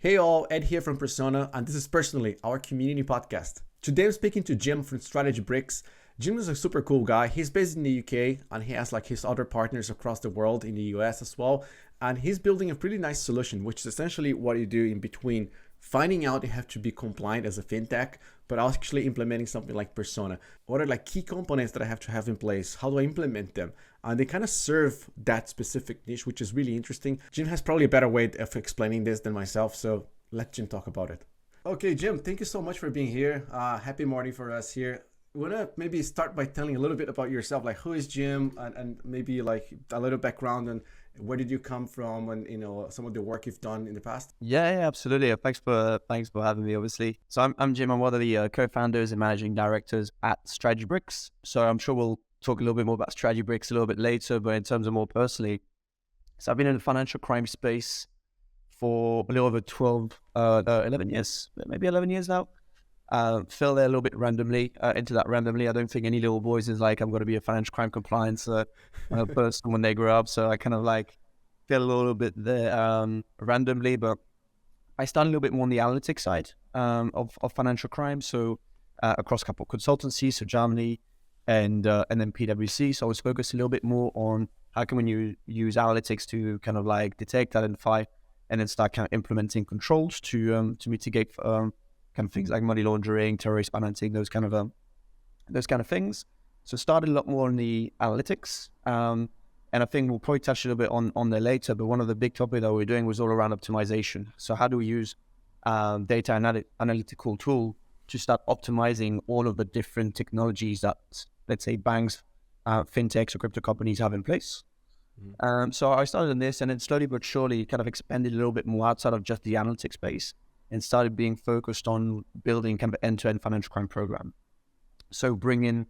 Hey all, Ed here from Persona, and this is Personally, our community podcast. Today I'm speaking to Jim from StrategyBRIX. Jim is a super cool guy. He's based in the UK and he has like his other partners across the world in the US as well. And he's building a pretty nice solution, which is essentially what you do in between finding out you have to be compliant as a fintech, but actually implementing something like Persona. What are like key components that I have to have in place? How do I implement them? And they kind of serve that specific niche, which is really interesting. Jim has probably a better way of explaining this than myself, so let Jim talk about it. Okay, Jim, thank you so much for being here. Happy morning for us here. You want to maybe start by telling a little bit about yourself, like who is Jim, and maybe like a little background and where did you come from, and some of the work you've done in the past. Yeah, absolutely. Thanks for having me. Obviously, so I'm Jim. I'm one of the co-founders and managing directors at StrategyBRIX. So I'm sure we'll talk a little bit more about StrategyBRIX a little bit later. But in terms of more personally, so I've been in the financial crime space for a little over 11 years, maybe 11 years now. Fell there a little bit randomly, into that randomly. I don't think any little boys is like, I'm going to be a financial crime compliance person when they grow up. So I kind of like fell a little bit there randomly, but I started a little bit more on the analytics side of financial crime. So across a couple of consultancies, so Germany and then PwC. So I was focused a little bit more on how can we use analytics to kind of like detect, identify, and then start kind of implementing controls to mitigate kind of things like money laundering, terrorist financing, those kind of things. So started a lot more on the analytics, and I think we'll probably touch a little bit on there later. But one of the big topics that we're doing was all around optimization. So how do we use data analytical tool to start optimizing all of the different technologies that, let's say, banks, FinTechs, or crypto companies have in place? So I started in this, and then slowly but surely kind of expanded a little bit more outside of just the analytics space, and started being focused on building kind of an end-to-end financial crime program. So bring in,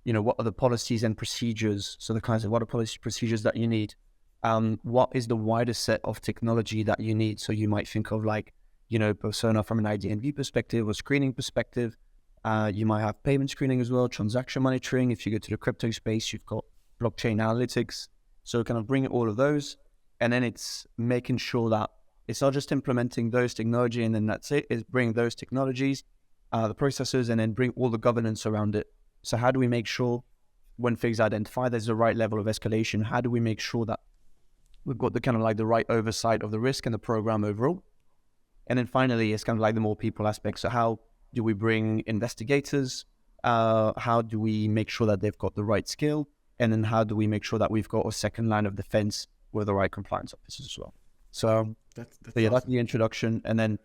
what are the policies and procedures? So the kinds of what are policy procedures that you need? What is the widest set of technology that you need? So you might think of like, Persona from an ID&V perspective or screening perspective. You might have payment screening as well, transaction monitoring. If you go to the crypto space, you've got blockchain analytics. So kind of bring all of those, and then it's making sure that it's not just implementing those technology and then that's it. It's bring those technologies, the processes, and then bring all the governance around it. So how do we make sure when things identify there's the right level of escalation? How do we make sure that we've got the kind of like the right oversight of the risk and the program overall? And then finally, it's kind of like the more people aspect. So how do we bring investigators? How do we make sure that they've got the right skill? And then how do we make sure that we've got a second line of defense with the right compliance officers as well? So that's awesome. That's the introduction, and then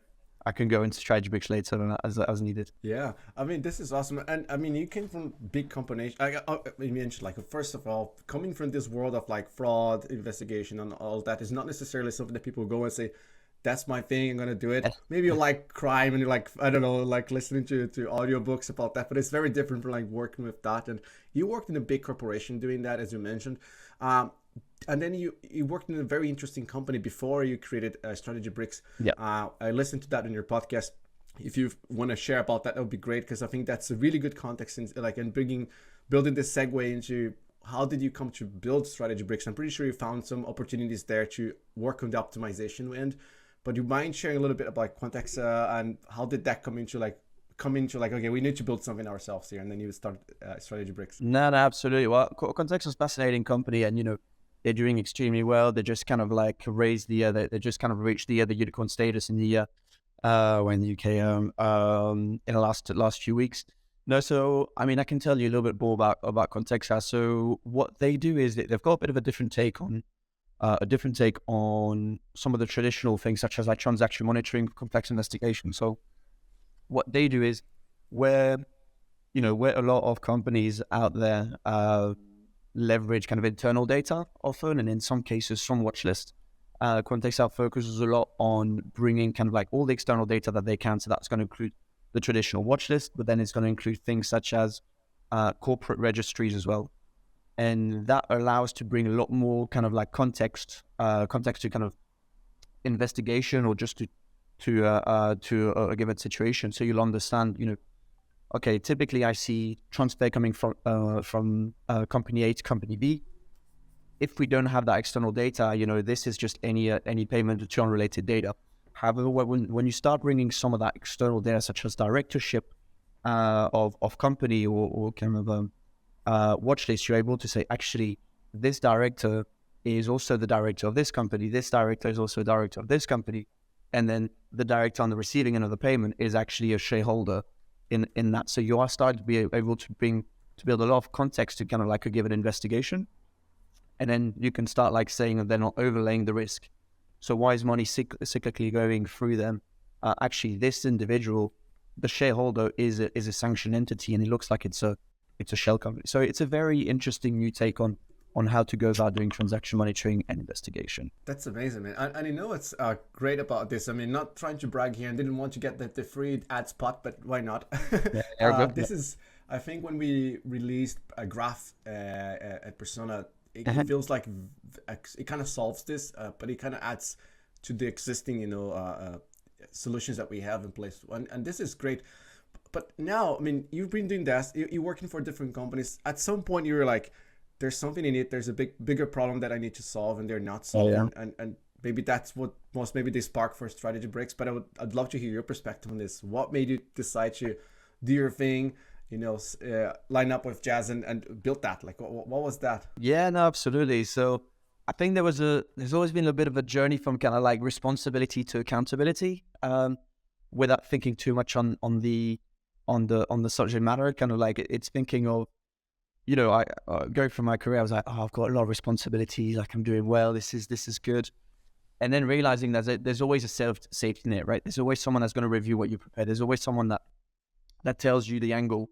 I can go into StrategyBRIX later as needed. Yeah, I mean, this is awesome. And I mean, you came from big companies. I mentioned, like, first of all, coming from this world of like fraud investigation and all that is not necessarily something that people go and say, that's my thing, I'm going to do it. Maybe you like crime and you're like, I don't know, like listening to audiobooks about that, but it's very different from like working with that. And you worked in a big corporation doing that, as you mentioned. And then you worked in a very interesting company before you created StrategyBRIX. Yeah. I listened to that in your podcast. If you want to share about that would be great, because I think that's a really good context in building this segue into how did you come to build StrategyBRIX. I'm pretty sure you found some opportunities there to work on the optimization end, but you mind sharing a little bit about Quantexa and how did that come into like, okay, we need to build something ourselves here, and then you start StrategyBRIX. No, absolutely. Well, Quantexa is a fascinating company, and they're doing extremely well. They just kind of like raised they just kind of reached the unicorn status in the UK in the last few weeks. No, so I mean, I can tell you a little bit more about Quantexa. So what they do is they've got a bit of a different take on some of the traditional things, such as like transaction monitoring, complex investigation. So what they do is where a lot of companies out there leverage kind of internal data often, and in some cases from watch list. Quantexa focuses a lot on bringing kind of like all the external data that they can. So that's going to include the traditional watch list, but then it's going to include things such as corporate registries as well. And that allows to bring a lot more kind of like context to kind of investigation, or just to a given situation. So you'll understand, okay, typically I see transfer coming from company A to company B. If we don't have that external data, this is just any payment to unrelated data. However, when you start bringing some of that external data, such as directorship of company or kind of watch list, you're able to say, actually, this director is also the director of this company. This director is also a director of this company. And then the director on the receiving end of the payment is actually a shareholder in that. So you are starting to be able to build a lot of context to kind of like a given investigation. And then you can start like saying that they're not overlaying the risk. So why is money cyclically going through them? Actually, this individual, the shareholder, is a sanctioned entity, and it looks like it's a shell company. So it's a very interesting new take on how to go about doing transaction monitoring and investigation. That's amazing, man. And you know what's great about this? I mean, not trying to brag here and didn't want to get the free ad spot, but why not? This is, I think when we released a graph at Persona, it feels like it kind of solves this, but it kind of adds to the existing, solutions that we have in place. And this is great. But now, I mean, you've been doing this, you're working for different companies. At some point, you were like, there's something in it. There's a bigger problem that I need to solve, and they're not solving. And maybe that's what was maybe the spark for StrategyBRIX. But I'd love to hear your perspective on this. What made you decide to do your thing, line up with Jazz and build that? Like, what was that? Yeah, no, absolutely. So I think there's always been a bit of a journey from kind of like responsibility to accountability, without thinking too much on the subject matter. Kind of like it's thinking of, I going through my career, I was like, I've got a lot of responsibility. Like I'm doing well. This is good. And then realizing that there's always a safety net, right? There's always someone that's going to review what you prepare. There's always someone that tells you the angle.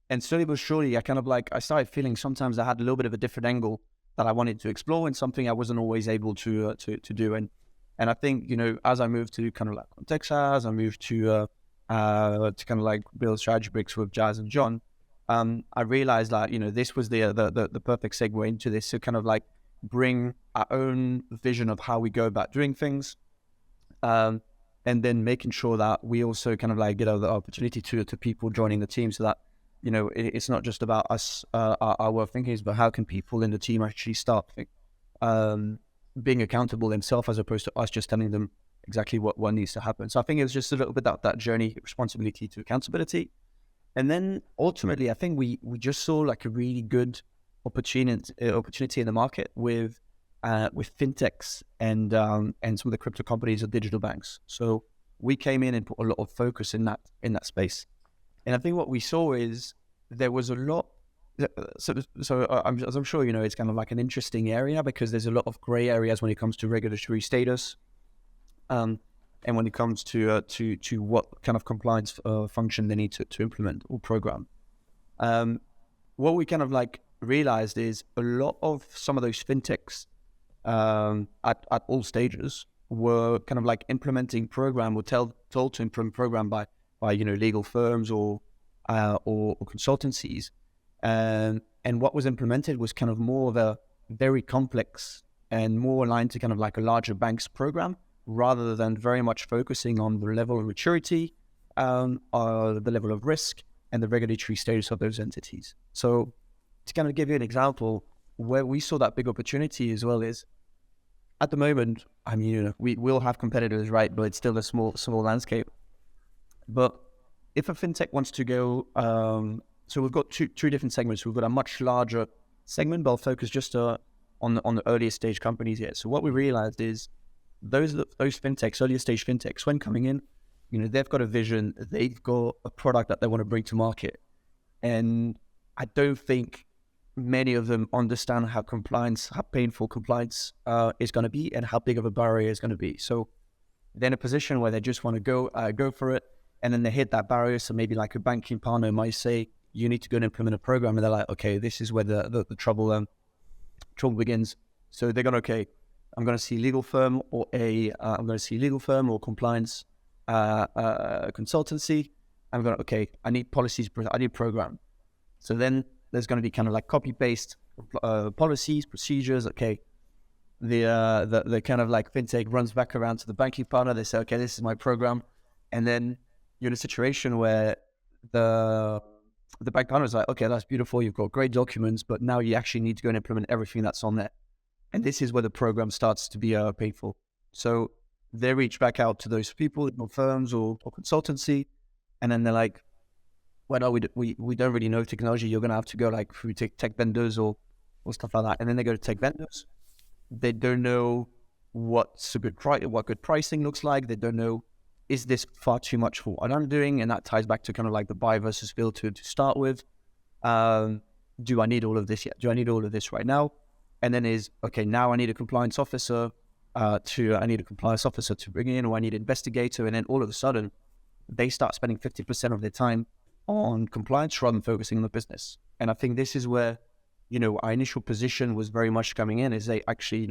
And slowly but surely, I started feeling sometimes I had a little bit of a different angle that I wanted to explore, and something I wasn't always able to do. And I think, as I moved to kind of like Quantexa, as I moved to kind of like build StrategyBRIX with Jazz and John, I realized that, this was the perfect segue into this, to kind of like bring our own vision of how we go about doing things, and then making sure that we also kind of like get the opportunity to people joining the team, so that, it's not just about us, our way of thinking, but how can people in the team actually start being accountable themselves, as opposed to us just telling them exactly what needs to happen. So I think it was just a little bit that journey, responsibility to accountability. And then ultimately, I think we just saw like a really good opportunity in the market with FinTechs and some of the crypto companies or digital banks. So we came in and put a lot of focus in that space. And I think what we saw is there was a lot. So as I'm sure it's kind of like an interesting area, because there's a lot of gray areas when it comes to regulatory status, and when it comes to what kind of compliance function they need to implement or program. What we kind of like realized is a lot of some of those fintechs at all stages were kind of like implementing program, or told to implement program by legal firms or consultancies. And what was implemented was kind of more of a very complex and more aligned to kind of like a larger bank's program, rather than very much focusing on the level of maturity, the level of risk, and the regulatory status of those entities. So to kind of give you an example, where we saw that big opportunity as well is, at the moment, I mean, we will have competitors, right? But it's still a small landscape. But if a fintech wants to go, so we've got two different segments. We've got a much larger segment, but I'll focus just on the earlier stage companies here. So what we realized is those fintechs, earlier stage fintechs, when coming in, they've got a vision, they've got a product that they want to bring to market. And I don't think many of them understand how painful compliance is going to be, and how big of a barrier is going to be. So they're in a position where they just want to go for it, and then they hit that barrier. So maybe like a banking partner might say, you need to go and implement a program, and they're like, okay, this is where the trouble begins. So they're going, okay, I'm going to see legal firm or compliance consultancy. I'm going, okay, I need policies, I need program. So then there's going to be kind of like copy-paste policies, procedures. Okay, the kind of like fintech runs back around to the banking partner. They say, okay, this is my program. And then you're in a situation where the bank partner is like, okay, that's beautiful. You've got great documents, but now you actually need to go and implement everything that's on there. And this is where the program starts to be painful. So they reach back out to those people, firms or consultancy, and then they're like, well, no, we don't really know technology. You're going to have to go like through tech vendors or stuff like that. And then they go to tech vendors. They don't know what's a good what good pricing looks like. They don't know, is this far too much for what I'm doing? And that ties back to kind of like the buy versus build to start with. Do I need all of this yet? Do I need all of this right now? And then okay, now I need a compliance officer to bring in, or I need an investigator. And then all of a sudden, they start spending 50% of their time on compliance rather than focusing on the business. And I think this is where, our initial position was very much coming in is they actually,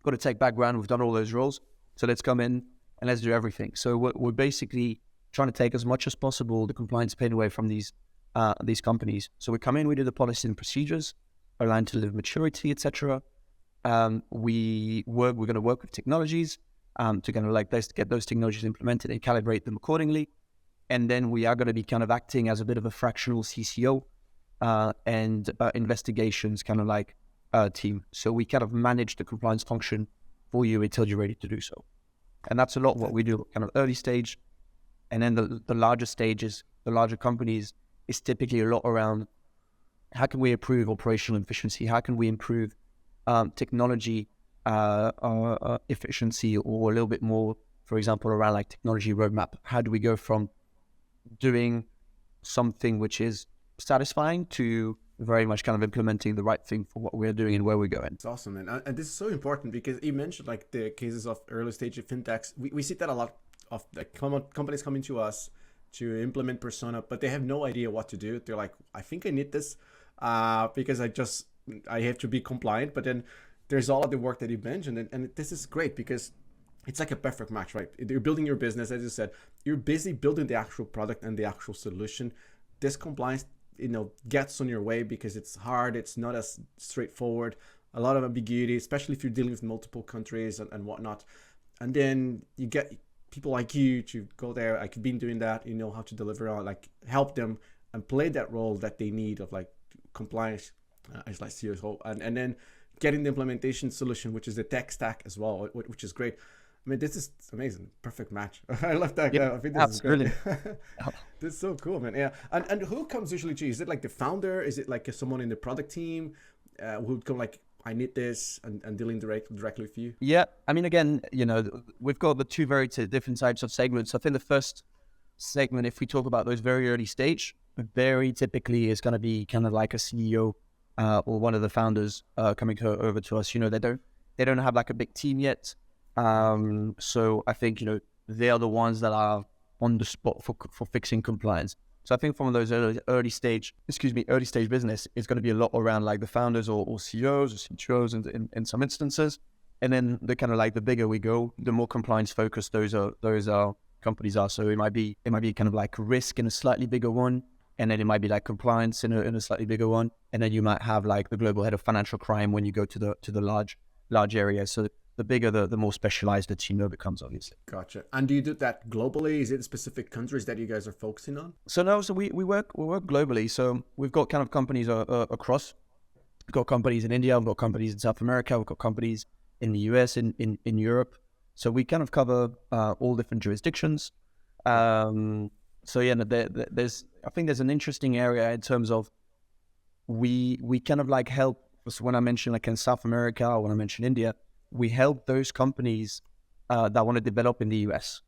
got a tech background. We've done all those roles. So let's come in and let's do everything. So we're basically trying to take as much as possible the compliance pain away from these companies. So we come in, we do the policy and procedures aligned to the maturity, etc. We're going to work with technologies to kind of like get those technologies implemented and calibrate them accordingly. And then we are going to be kind of acting as a bit of a fractional CCO and investigations kind of like team. So we kind of manage the compliance function for you until you're ready to do so. And that's a lot what we do, kind of early stage. And then the larger stages, the larger companies, is typically a lot around how can we improve operational efficiency? How can we improve technology efficiency, or a little bit more, for example, around like technology roadmap? How do we go from doing something which is satisfying to very much kind of implementing the right thing for what we're doing and where we're going? It's awesome, man. And this is so important because you mentioned like the cases of early stage of fintechs. We see that a lot of like companies coming to us to implement persona, but they have no idea what to do. They're like, I think I need this because I have to be compliant. But then there's all of the work that you mentioned, and this is great because it's like a perfect match, right? You're building your business, as you said, you're busy building the actual product and the actual solution. This compliance, gets on your way because it's hard. It's not as straightforward. A lot of ambiguity, especially if you're dealing with multiple countries and whatnot. And then you get people like you to go there. I've been doing that. You know how to deliver on, like, help them and play that role that they need of like compliance as like CSO, and then getting the implementation solution, which is the tech stack as well, which is great. I mean, this is amazing. Perfect match. I love that. Yeah, I think this absolutely. is great. This is so cool, man. Yeah. And who comes usually to you? Is it like the founder? Is it like someone in the product team who would come like, I need this, and dealing directly with you? Yeah. I mean, again, we've got the two very different types of segments. I think the first segment, if we talk about those very early stage, very typically is going to be kind of like a CEO or one of the founders coming over to us. They don't have like a big team yet. So I think, they are the ones that are on the spot for fixing compliance. So I think from those early stage business, it's going to be a lot around like the founders or CEOs or CTOs in some instances. And then the kind of like the bigger we go, the more compliance focused those are companies are. So it might be kind of like risk in a slightly bigger one. And then it might be like compliance in a slightly bigger one. And then you might have like the global head of financial crime when you go to the large area. So the bigger, the more specialized the team becomes, obviously. Gotcha. And do you do that globally? Is it specific countries that you guys are focusing on? So no, we work globally. So we've got kind of companies across. We've got companies in India, we've got companies in South America, we've got companies in the US, in Europe. So we kind of cover all different jurisdictions. So yeah, I think there's an interesting area in terms of we kind of like help. So when I mention like in South America or when I mention India, we help those companies that want to develop in the US.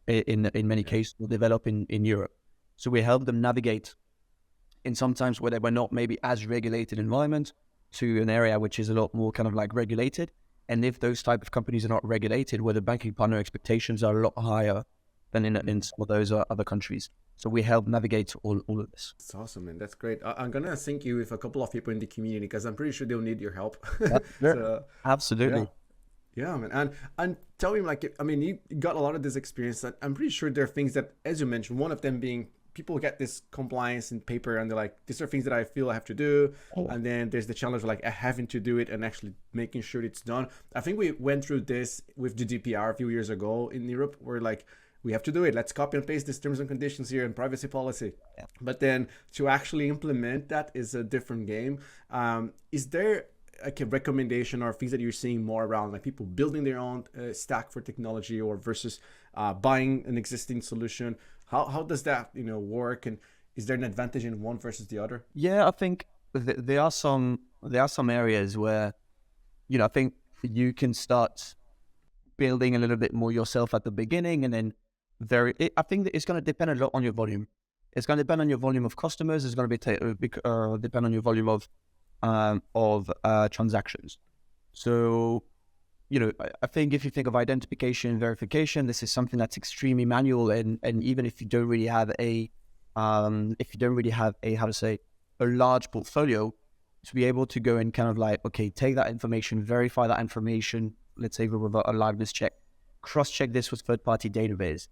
In many cases, will develop in Europe. So we help them navigate in sometimes where they were not maybe as regulated environment to an area which is a lot more kind of like regulated. And if those type of companies are not regulated, where the banking partner expectations are a lot higher than in some of those other countries. So we help navigate all of this. That's awesome, man. That's great. I'm going to sync you with a couple of people in the community because I'm pretty sure they'll need your help. So, absolutely. Yeah, man. And tell me, like, I mean, you got a lot of this experience. I'm pretty sure there are things that, as you mentioned, one of them being people get this compliance in paper and they're like, these are things that I feel I have to do. Oh. And then there's the challenge of like having to do it and actually making sure it's done. I think we went through this with GDPR a few years ago in Europe where like, we have to do it. Let's copy and paste these terms and conditions here and privacy policy. Yeah. But then to actually implement that is a different game. Is there like a recommendation or things that you're seeing more around, like people building their own stack for technology or versus buying an existing solution? How does that work, and is there an advantage in one versus the other? Yeah, I think there are some areas where I think you can start building a little bit more yourself at the beginning, and then I think that it's going to depend a lot on your volume. It's going to depend on your volume of customers. It's going to depend on your volume of transactions. So, I think if you think of identification and verification, this is something that's extremely manual, and even if you don't really have a a large portfolio, to be able to go and kind of like, okay, take that information, verify that information, let's say with a liveness check, cross-check this with third-party database,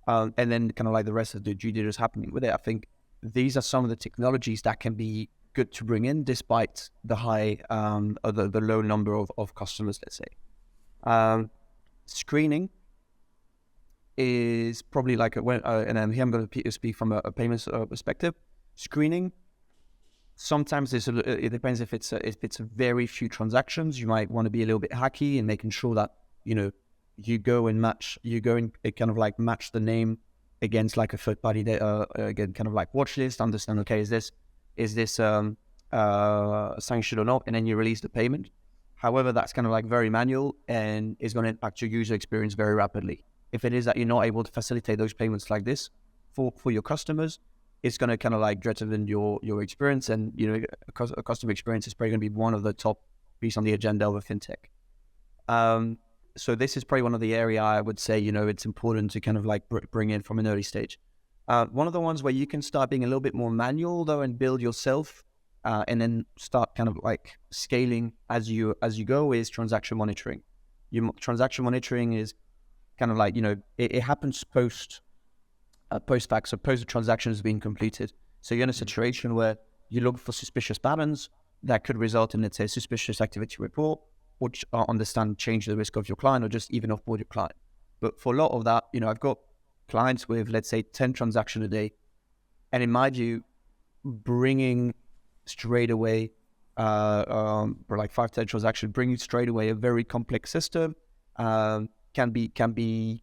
and then kind of like the rest of the due diligence happening with it. I think these are some of the technologies that can be good to bring in despite the high, or the low number of customers, let's say. Screening is probably like, and here I'm going to speak from a payments perspective. Screening, sometimes it depends if it's a very few transactions. You might want to be a little bit hacky in making sure that you go and kind of like match the name against like a third party again, kind of like watch list, understand, okay, is this sanctioned or not, and then you release the payment. However, that's kind of like very manual and is going to impact your user experience very rapidly. If it is that you're not able to facilitate those payments like this for your customers, it's going to kind of like threaten your experience, and a customer experience is probably going to be one of the top pieces on the agenda of a fintech. So this is probably one of the area I would say it's important to kind of like bring in from an early stage. One of the ones where you can start being a little bit more manual though and build yourself, and then start kind of like scaling as you go, is transaction monitoring. Transaction monitoring is kind of like it happens post fact, so post the transaction has been completed. So you're in a situation where you look for suspicious patterns that could result in, let's say, a suspicious activity report, or change the risk of your client, or just even offboard your client. But for a lot of that, I've got clients with, let's say, 10 transactions a day, and in my view, bringing straight away for like 5-10 transactions, bringing straight away a very complex system can be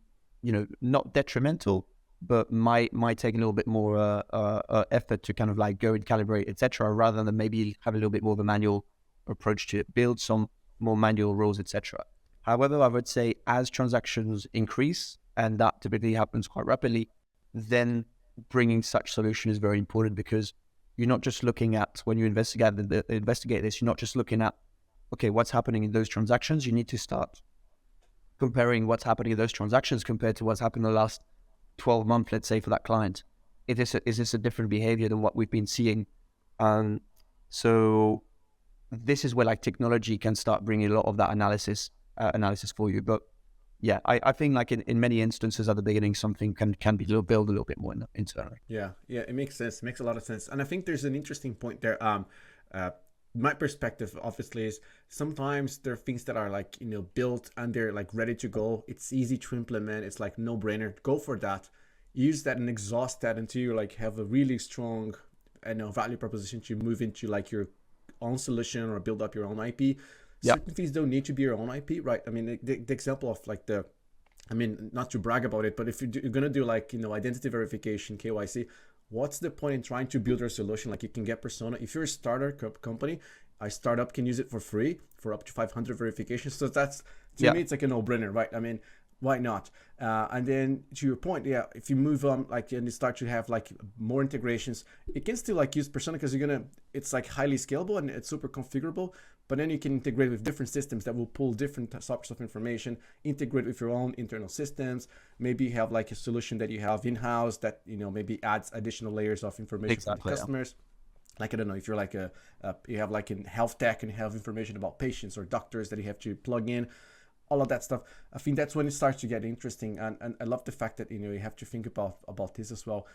not detrimental, but might take a little bit more effort to kind of like go and calibrate, etc., rather than maybe have a little bit more of a manual approach to it, build some more manual rules, etc. However, I would say as transactions increase, and that typically happens quite rapidly, then bringing such solution is very important, because you're not just looking at, when you investigate this, you're not just looking at, okay, what's happening in those transactions. You need to start comparing what's happening in those transactions compared to what's happened in the last 12 months, let's say, for that client. Is this a different behavior than what we've been seeing? So this is where like technology can start bringing a lot of that analysis for you. But yeah, I think like in many instances at the beginning, something can be built a little bit more internally. Yeah, it makes sense. It makes a lot of sense. And I think there's an interesting point there. My perspective obviously is sometimes there are things that are like, built and they're like ready to go. It's easy to implement. It's like no brainer. Go for that. Use that and exhaust that until you like have a really strong, value proposition to move into like your own solution or build up your own IP. Yep. Certain things don't need to be your own IP, right? I mean, the example of like not to brag about it, but if you're going to do like, identity verification, KYC, what's the point in trying to build your solution? Like you can get Persona. If you're a startup company, a startup can use it for free for up to 500 verifications. So that's, to me, it's like a no-brainer, right? I mean, why not? And then to your point, if you move on, like, and you start to have like more integrations, it can still like use Persona because it's like highly scalable and it's super configurable. But then you can integrate with different systems that will pull different sorts of information, integrate with your own internal systems. Maybe you have like a solution that you have in-house that, maybe adds additional layers of information for the customers. Like, I don't know, if you're like you have like in health tech and you have information about patients or doctors that you have to plug in, all of that stuff. I think that's when it starts to get interesting. And I love the fact that, you have to think about this as well.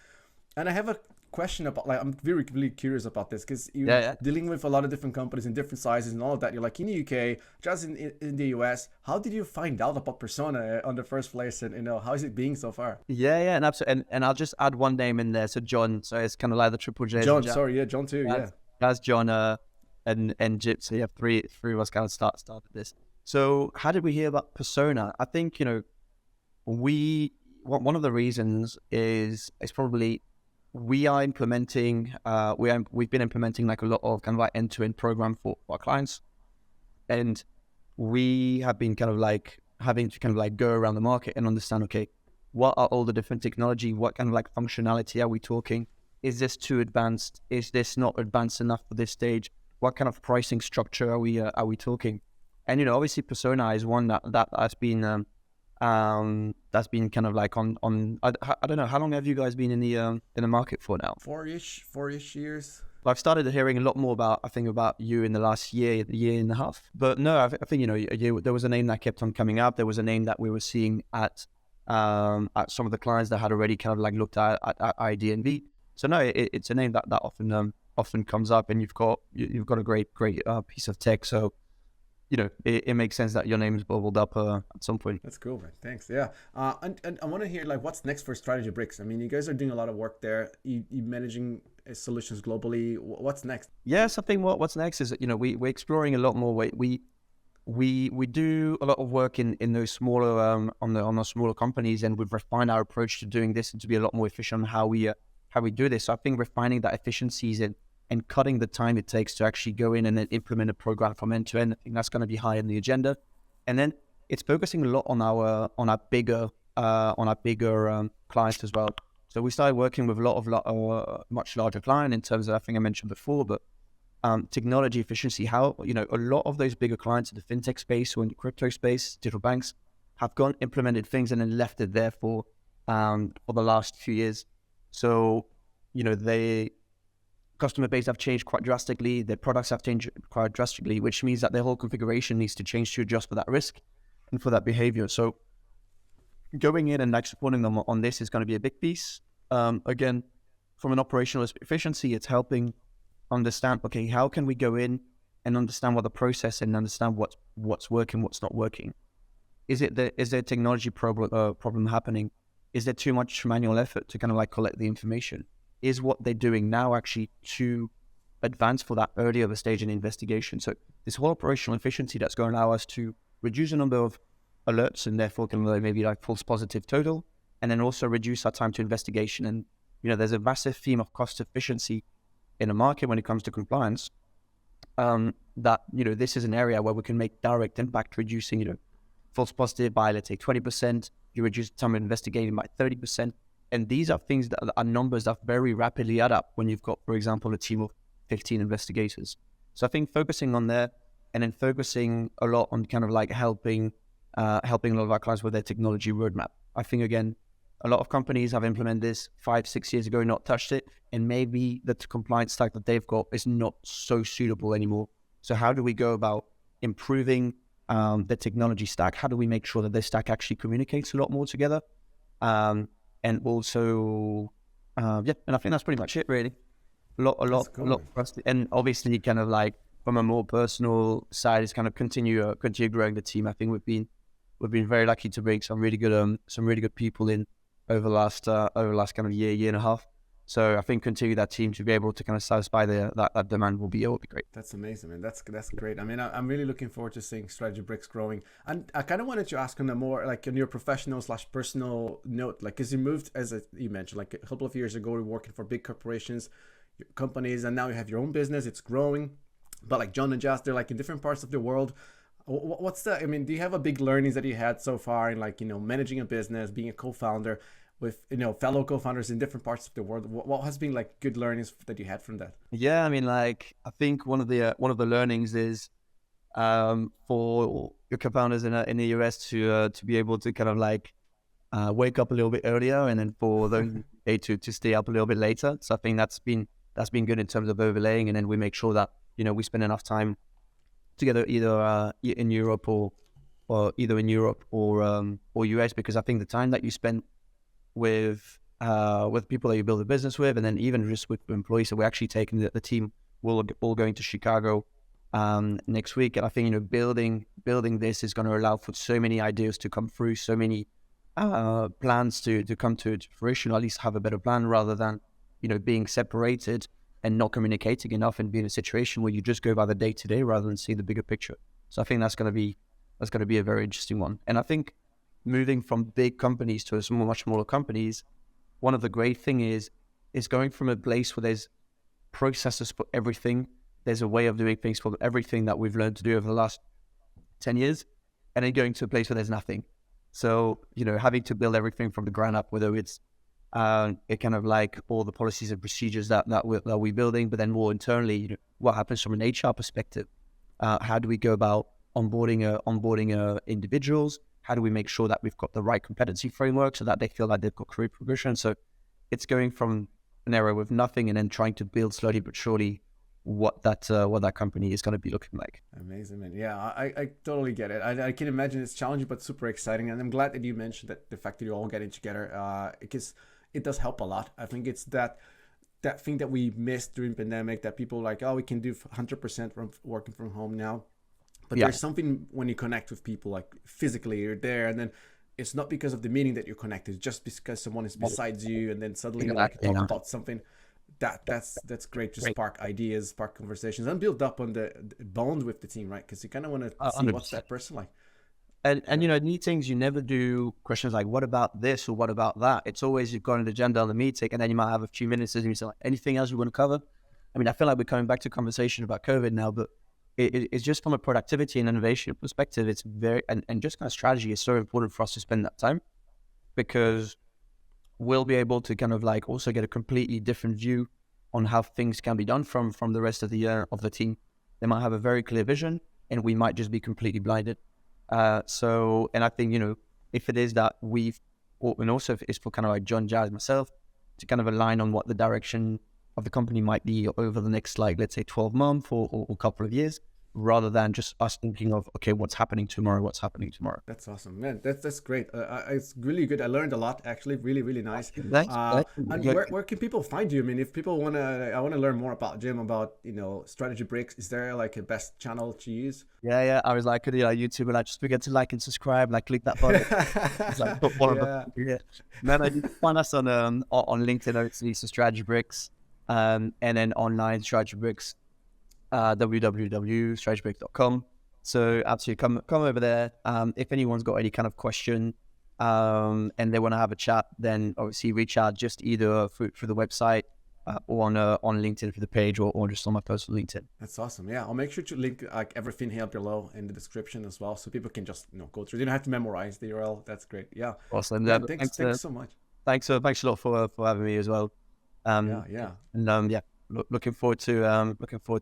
And I have a question about, like, I'm really curious about this because you're dealing with a lot of different companies in different sizes and all of that. You're like in the UK, just in the US. How did you find out about Persona on the first place, and how is it being so far? Yeah, and absolutely. And I'll just add one name in there. So John. So it's kind of like the triple J. John, sorry, John too. That's John. and Jip. So yeah, three of us kind of started this. So how did we hear about Persona? I think, one of the reasons is probably we are implementing we've been implementing like a lot of kind of like end-to-end program for our clients, and we have been kind of like having to kind of like go around the market and understand, okay, what are all the different technology, what kind of like functionality are we talking? Is this too advanced? Is this not advanced enough for this stage? What kind of pricing structure are we talking? And obviously Persona is one that has been that's been kind of like on I don't know, how long have you guys been in the market for now? Four-ish years. I've started hearing a lot more about you in the last year and a half. But no, I think there was a name that kept on coming up. There was a name that we were seeing at some of the clients that had already kind of like looked at ID&V. So no, it's a name that often comes up, and you've got a great piece of tech. So it makes sense that your name is bubbled up at some point. That's cool, man. Thanks. Yeah. And I want to hear like what's next for StrategyBRIX. I mean, you guys are doing a lot of work there. You managing solutions globally. What's next? Yes, I think what's next is we're exploring a lot more. We do a lot of work in those smaller on the smaller companies, and we've refined our approach to doing this and to be a lot more efficient on how we do this. So I think refining that efficiencies and cutting the time it takes to actually go in and then implement a program from end to end, I think that's going to be high on the agenda. And then it's focusing a lot on our bigger clients as well. So we started working with a lot of much larger client in terms of, I think I mentioned before, but technology efficiency, how a lot of those bigger clients in the fintech space or in the crypto space, digital banks, have gone implemented things and then left it there for the last few years. So they customer base have changed quite drastically, their products have changed quite drastically, which means that their whole configuration needs to change to adjust for that risk and for that behavior. So going in and like supporting them on this is going to be a big piece. Again, from an operational efficiency, it's helping understand, okay, how can we go in and understand what the process and understand what's working, what's not working. Is there a technology problem happening? Is there too much manual effort to kind of like collect the information? Is what they're doing now actually too advanced for that early of a stage in investigation? So this whole operational efficiency that's going to allow us to reduce the number of alerts and therefore can maybe like false positive total, and then also reduce our time to investigation. And there's a massive theme of cost efficiency in the market when it comes to compliance. That this is an area where we can make direct impact, reducing false positive by let's say 20%. You reduce the time of investigating by 30%. And these are things that are numbers that very rapidly add up when you've got, for example, a team of 15 investigators. So I think focusing on there, and then focusing a lot on kind of like helping a lot of our clients with their technology roadmap. I think, again, a lot of companies have implemented this 5-6 years ago, not touched it, and maybe the compliance stack that they've got is not so suitable anymore. So how do we go about improving the technology stack? How do we make sure that their stack actually communicates a lot more together? And also, and I think that's pretty much it, really. A lot for us. And obviously, kind of like from a more personal side, is kind of continue growing the team. I think we've been very lucky to bring some really good people in over the last kind of year and a half. So I think continue that team to be able to kind of satisfy that demand will be great. That's amazing, man. That's great. I mean, I'm really looking forward to seeing StrategyBRIX growing. And I kind of wanted to ask on a more like on your professional/personal note, like because you moved, as you mentioned, like a couple of years ago, you were working for big corporations, companies, and now you have your own business. It's growing, but like John and Jazz, they're like in different parts of the world. What's the? I mean, do you have a big learnings that you had so far in like managing a business, being a co-founder with fellow co-founders in different parts of the world? What has been like good learnings that you had from that? Yeah, I mean, like I think one of the learnings is for your co-founders in the US to be able to kind of like wake up a little bit earlier, and then for them to stay up a little bit later. So I think that's been good in terms of overlaying, and then we make sure that we spend enough time together either in Europe or either in Europe or US, because I think the time that you spend with people that you build a business with, and then even just with employees. So we're actually taking the team. We're all going to Chicago next week, and I think building this is going to allow for so many ideas to come through, so many plans to come to fruition. Or at least have a better plan rather than being separated and not communicating enough and be in a situation where you just go by the day to day rather than see the bigger picture. So I think that's going to be a very interesting one. And I think moving from big companies to much smaller companies, one of the great thing is going from a place where there's processes for everything. There's a way of doing things for everything that we've learned to do over the last 10 years, and then going to a place where there's nothing. So, having to build everything from the ground up, whether it's it kind of like all the policies and procedures that we're building, but then more internally, what happens from an HR perspective? How do we go about onboarding individuals? How do we make sure that we've got the right competency framework so that they feel like they've got career progression? So it's going from an era with nothing and then trying to build slowly but surely what that company is going to be looking like. Amazing, man. Yeah, I totally get it. I can imagine it's challenging but super exciting, and I'm glad that you mentioned that the fact that you're all getting together, because it does help a lot. I think it's that thing that we missed during pandemic, that people like, oh, we can do 100% from working from home now, but there's something when you connect with people, like physically you're there, and then it's not because of the meeting that you're connected, just because someone is besides you, and then suddenly you talk about something. That's great to spark ideas, spark conversations, and build up on the bond with the team, right? Because you kind of want to see 100%. What's that person like. And meetings, you never do questions like, what about this or what about that? It's always, you've got an agenda on the meeting, and then you might have a few minutes and you say, like, anything else you want to cover? I mean, I feel like we're coming back to conversation about COVID now, but it's just from a productivity and innovation perspective, it's very, and just kind of strategy is so important for us to spend that time, because we'll be able to kind of like also get a completely different view on how things can be done from the rest of the team. They might have a very clear vision, and we might just be completely blinded. So, and I think, if it is that and also if it's for kind of like John, Jazz, myself, to kind of align on what the direction of the company might be over the next, like, let's say 12 months or a couple of years, rather than just us thinking of, okay, what's happening tomorrow? That's awesome, man. That's great. It's really good. I learned a lot, actually. Really, really nice. Thanks. And where can people find you? I mean, if people I want to learn more about Jim, about, StrategyBRIX, is there like a best channel to use? Yeah. I was like, YouTube, and I just forget to like and subscribe, like click that button. It's like, Man, you can find us on LinkedIn, obviously, so StrategyBRIX, and then online StrategyBRIX. www.strategybrics.com. So absolutely come over there. If anyone's got any kind of question and they want to have a chat, then obviously reach out just either through the website or on LinkedIn for the page, or just on my personal LinkedIn. That's awesome. Yeah, I'll make sure to link like everything here below in the description as well, so people can just go through. You don't have to memorize the URL. That's great. Yeah. Awesome. Thanks so much. Thanks a lot for having me as well. Looking forward to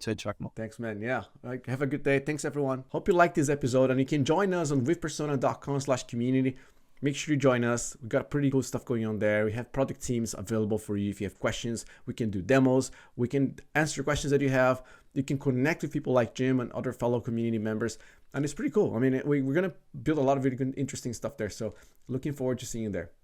interact more. Thanks, man. Yeah. Like, have a good day. Thanks, everyone. Hope you liked this episode, and you can join us on withpersona.com/community. Make sure you join us. We got pretty cool stuff going on there. We have product teams available for you. If you have questions, we can do demos. We can answer questions that you have. You can connect with people like Jim and other fellow community members. And it's pretty cool. I mean, we're going to build a lot of really good, interesting stuff there. So looking forward to seeing you there.